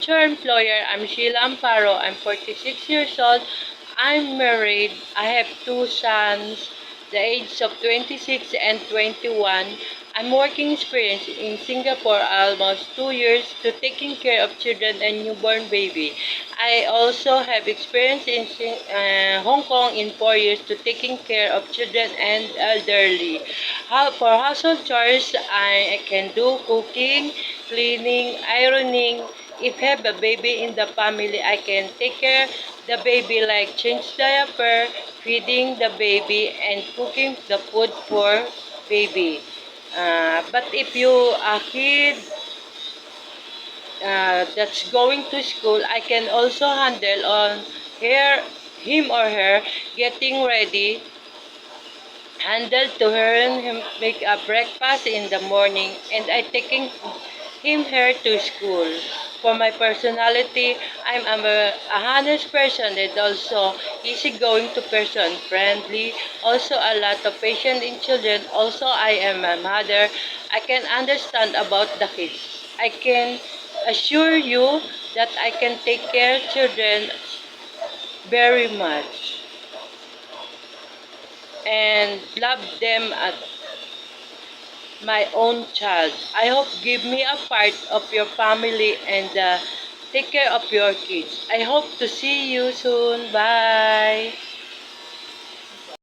Your employer, I'm Sheila Amparo. I'm 46 years old. I'm married. I have two sons, the age of 26 and 21. I'm working experience in Singapore almost 2 years to taking care of children and newborn baby. I also have experience in Hong Kong in 4 years to taking care of children and elderly. For household chores, I can do cooking, cleaning, ironing. If have a baby in the family, I can take care the baby like change diaper, feeding the baby, and cooking the food for baby. But if you a kid that's going to school, I can also handle on her, him or her getting ready, handle to her and him make a breakfast in the morning, and I taking him her to school. For my personality, I'm a honest person and also easygoing to person, friendly, also a lot of patience in children. Also, I am a mother. I can understand about the kids. I can assure you that I can take care of children very much and love them as my own child. I hope give me a part of your family and take care of your kids. I hope to see you soon. Bye.